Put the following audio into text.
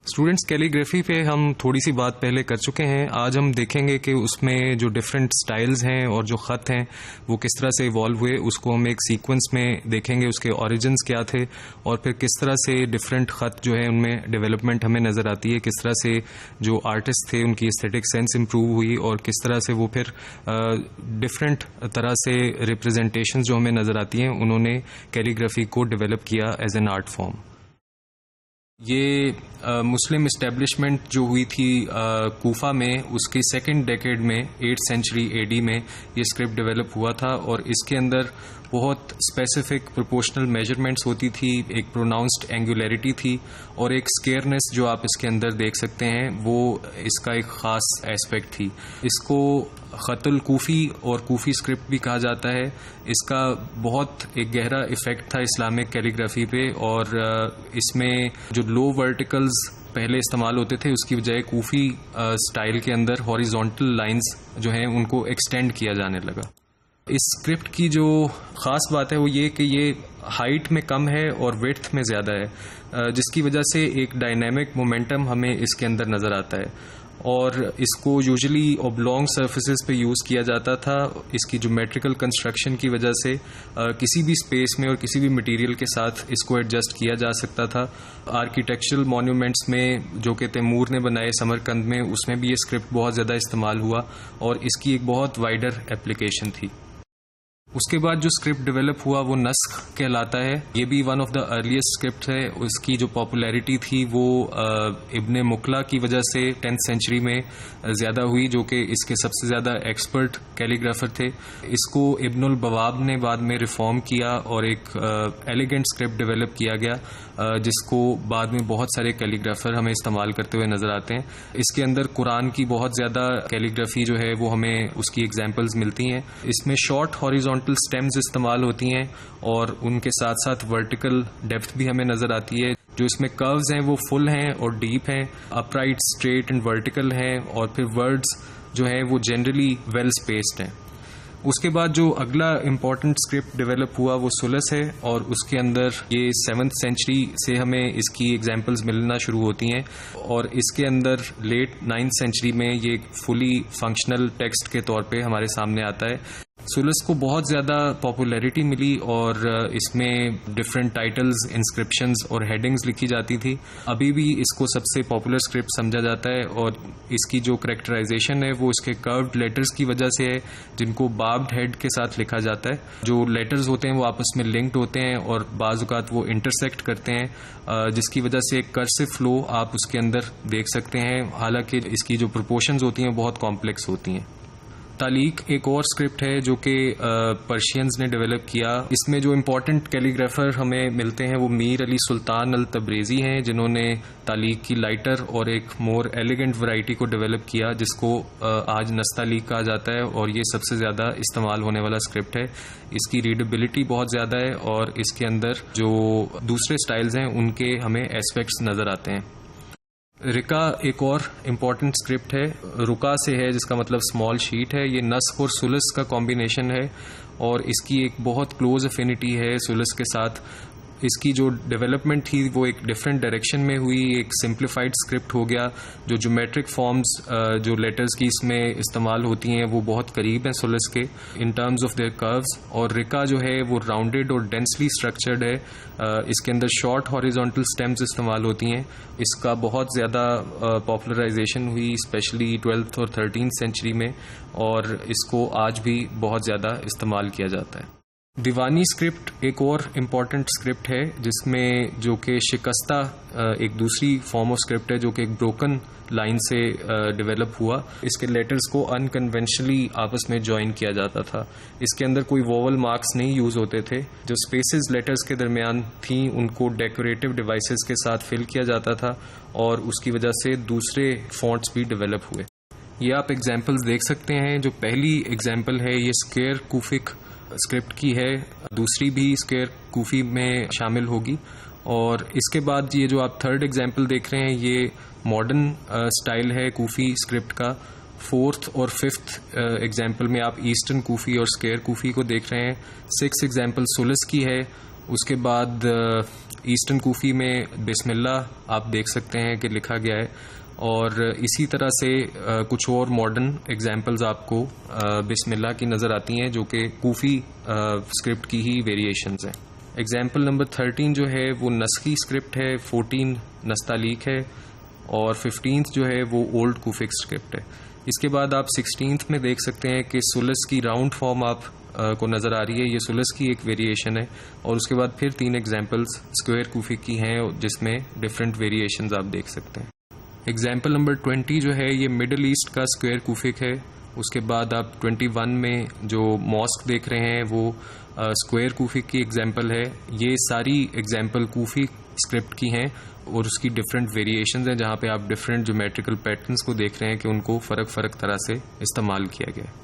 Students calligraphy पे हम थोड़ी सी बात पहले कर चुके हैं। आज हम देखेंगे कि उसमें जो डिफरेंट स्टाइल्स हैं और जो ख़त हैं वो किस तरह से इवॉल्व हुए, उसको हम एक सीक्वेंस में देखेंगे, उसके ओरिजिन्स क्या थे और फिर किस तरह से डिफरेंट ख़त जो है उनमें डेवलपमेंट हमें नज़र आती है, किस तरह से जो आर्टिस्ट थे उनकी एस्थेटिक सेंस इम्प्रूव हुई और किस तरह से वो फिर डिफरेंट तरह से रिप्रेजेंटेशन जो हमें नज़र आती हैं उन्होंने कैलीग्राफी को डेवलप किया एज एन आर्ट फॉर्म। ये मुस्लिम इस्टेब्लिशमेंट जो हुई थी कूफा में, उसके सेकेंड डेकेड में 8th सेंचुरी एडी में ये स्क्रिप्ट डेवलप हुआ था और इसके अंदर बहुत स्पेसिफिक प्रोपोर्शनल मेजरमेंट्स होती थी, एक प्रोनाउंस्ड एंगुलरिटी थी और एक स्केयरनेस जो आप इसके अंदर देख सकते हैं वो इसका एक ख़ास एस्पेक्ट थी। इसको ख़तुल कूफ़ी और कूफ़ी स्क्रिप्ट भी कहा जाता है। इसका बहुत एक गहरा इफ़ेक्ट था इस्लामिक कैलीग्राफी पे और इसमें जो लो वर्टिकल्स पहले इस्तेमाल होते थे उसकी बजाय कूफ़ी स्टाइल के अंदर हॉरिजॉन्टल लाइंस जो हैं उनको एक्सटेंड किया जाने लगा। इस स्क्रिप्ट की जो ख़ास बात है वो ये कि ये हाइट में कम है और विड्थ में ज़्यादा है, जिसकी वजह से एक डायनेमिक मोमेंटम हमें इसके अंदर नज़र आता है और इसको यूजुअली ओब्लॉन्ग सर्फेसिस पे यूज़ किया जाता था। इसकी ज्योमेट्रिकल कंस्ट्रक्शन की वजह से किसी भी स्पेस में और किसी भी मटेरियल के साथ इसको एडजस्ट किया जा सकता था। आर्किटेक्चरल मॉन्यूमेंट्स में जो कि तैमूर ने बनाए समरकंद में, उसमें भी ये स्क्रिप्ट बहुत ज़्यादा इस्तेमाल हुआ और इसकी एक बहुत वाइडर एप्लीकेशन थी। उसके बाद जो स्क्रिप्ट डेवलप हुआ वो नस्ख कहलाता है। ये भी one of the earliest script है। उसकी जो पॉपुलैरिटी थी वो इब्ने मुकला की वजह से 10th सेंचुरी में ज़्यादा हुई, जो कि इसके सबसे ज़्यादा एक्सपर्ट कैलीग्राफर थे। इसको इब्नुल बवाब ने बाद में रिफॉर्म किया और एक एलिगेंट स्क्रिप्ट डेवलप किया गया, जिसको बाद में बहुत सारे कैलीग्राफर हमें इस्तेमाल करते हुए नज़र आते हैं। इसके अंदर कुरान की बहुत ज़्यादा कैलीग्राफी जो है वो हमें उसकी एग्जाम्पल्स मिलती हैं। इसमें शॉर्ट हॉरिजॉन्टल स्टेम्स इस्तेमाल होती हैं और उनके साथ साथ वर्टिकल डेप्थ भी हमें नज़र आती है। जो इसमें कर्व्स हैं वो फुल हैं और डीप हैं, अपराइट, स्ट्रेट एंड वर्टिकल हैं और फिर वर्ड्स जो हैं वो जनरली वेल स्पेस्ड हैं। उसके बाद जो अगला इम्पॉर्टेंट स्क्रिप्ट डेवलप हुआ वो सुलस है और उसके अंदर ये 7th सेंचुरी से हमें इसकी एग्जाम्पल्स मिलना शुरू होती हैं और इसके अंदर लेट 9th सेंचुरी में ये फुली फंक्शनल टेक्स्ट के तौर पे हमारे सामने आता है। सुलस को बहुत ज़्यादा पॉपुलैरिटी मिली और इसमें डिफरेंट टाइटल्स, इंस्क्रिप्शंस और हेडिंग्स लिखी जाती थी। अभी भी इसको सबसे पॉपुलर स्क्रिप्ट समझा जाता है और इसकी जो करैक्टराइजेशन है वो इसके कर्व्ड लेटर्स की वजह से है, जिनको बार्ब्ड हेड के साथ लिखा जाता है। जो लेटर्स होते हैं वो आपस में लिंक्ड होते हैं और बाज़ औक़ात वो इंटरसेक्ट करते हैं, जिसकी वजह से एक कर्सिव फ्लो आप उसके अंदर देख सकते हैं। हालांकि इसकी जो प्रोपोर्शंस होती हैं बहुत कॉम्प्लेक्स होती हैं। तालीक एक और स्क्रिप्ट है जो कि पर्शियंस ने डेवलप किया। इसमें जो इम्पोर्टेंट कैलीग्राफर हमें मिलते हैं वो मीर अली सुल्तान अल तब्रेज़ी हैं, जिन्होंने तालीक की लाइटर और एक मोर एलिगेंट वैरायटी को डेवलप किया, जिसको आज नस्तालीक कहा जाता है और ये सबसे ज़्यादा इस्तेमाल होने वाला स्क्रिप्ट है। इसकी रीडेबिलिटी बहुत ज़्यादा है और इसके अंदर जो दूसरे स्टाइल्स हैं उनके हमें एस्पेक्ट्स नज़र आते हैं। रिका एक और इम्पॉर्टेंट स्क्रिप्ट है, रुका से है जिसका मतलब स्मॉल शीट है। ये नस्ख और सुलस का कॉम्बिनेशन है और इसकी एक बहुत क्लोज अफिनिटी है सुलस के साथ। इसकी जो डेवलपमेंट थी वो एक डिफरेंट डायरेक्शन में हुई, एक सिंप्लीफाइड स्क्रिप्ट हो गया। जो ज्योमेट्रिक फॉर्म्स जो लेटर्स की इसमें इस्तेमाल होती हैं वो बहुत करीब हैं सुलस के in terms of their curves, और रिका जो है वो राउंडेड और डेंसली स्ट्रक्चर्ड है। इसके अंदर शॉर्ट हॉरिजॉन्टल स्टेम्स इस्तेमाल होती हैं। इसका बहुत ज़्यादा पॉपुलराइजेशन हुई स्पेशली 12th और 13th सेंचुरी में और इसको आज भी बहुत ज़्यादा इस्तेमाल किया जाता है। दीवानी स्क्रिप्ट एक और इम्पॉर्टेंट स्क्रिप्ट है जिसमें जो कि शिकस्ता एक दूसरी फॉर्म ऑफ स्क्रिप्ट है जो कि एक ब्रोकन लाइन से डेवलप हुआ। इसके लेटर्स को अनकन्वेंशनली आपस में ज्वाइन किया जाता था। इसके अंदर कोई वोवल मार्क्स नहीं यूज़ होते थे। जो स्पेसेस लेटर्स के दरमियान थी उनको डेकोरेटिव डिवाइसेस के साथ फिल किया जाता था और उसकी वजह से दूसरे फॉन्ट्स भी डेवलप हुए। ये आप एग्जाम्पल्स देख सकते हैं। जो पहली एग्जाम्पल है ये स्क्वेयर कूफिक स्क्रिप्ट की है, दूसरी भी स्क्वेयर कूफी में शामिल होगी और इसके बाद ये जो आप थर्ड एग्जाम्पल देख रहे हैं ये मॉडर्न स्टाइल है कूफी स्क्रिप्ट का। 4th और 5th एग्जाम्पल में आप ईस्टर्न कूफी और स्क्वेयर कूफी को देख रहे हैं। 6th एग्जाम्पल सुलस की है। उसके बाद ईस्टर्न कूफी में बिस्मिल्लाह आप देख सकते हैं कि लिखा गया है, और इसी तरह से कुछ और मॉडर्न एग्जाम्पल्स आपको बिस्मिल्लाह की नज़र आती हैं जो कि कूफी स्क्रिप्ट की ही वेरिएशंस हैं। एग्जाम्पल नंबर 13 जो है वो नस्खी स्क्रिप्ट है, 14 नस्तालीक है, और 15th जो है वो ओल्ड कूफिक स्क्रिप्ट है। इसके बाद आप 16th में देख सकते हैं कि सुलस की राउंड फॉर्म आप को नज़र आ रही है, ये सुलस की एक वेरिएशन है। और उसके बाद फिर 3 एग्जाम्पल्स स्क्वायर कूफिक की हैं जिसमें डिफरेंट वेरिएशंस आप देख सकते हैं। एग्जाम्पल नंबर 20 जो है ये मिडल ईस्ट का स्क्वायर कूफिक है। उसके बाद आप 21 में जो मॉस्क देख रहे हैं वो स्क्वायर कूफिक की एग्जाम्पल है। ये सारी एग्जाम्पल कूफी स्क्रिप्ट की हैं और उसकी डिफरेंट वेरिएशंस हैं जहाँ पे आप डिफरेंट ज्योमेट्रिकल पैटर्न्स को देख रहे हैं कि उनको फ़र्क तरह से इस्तेमाल किया गया है।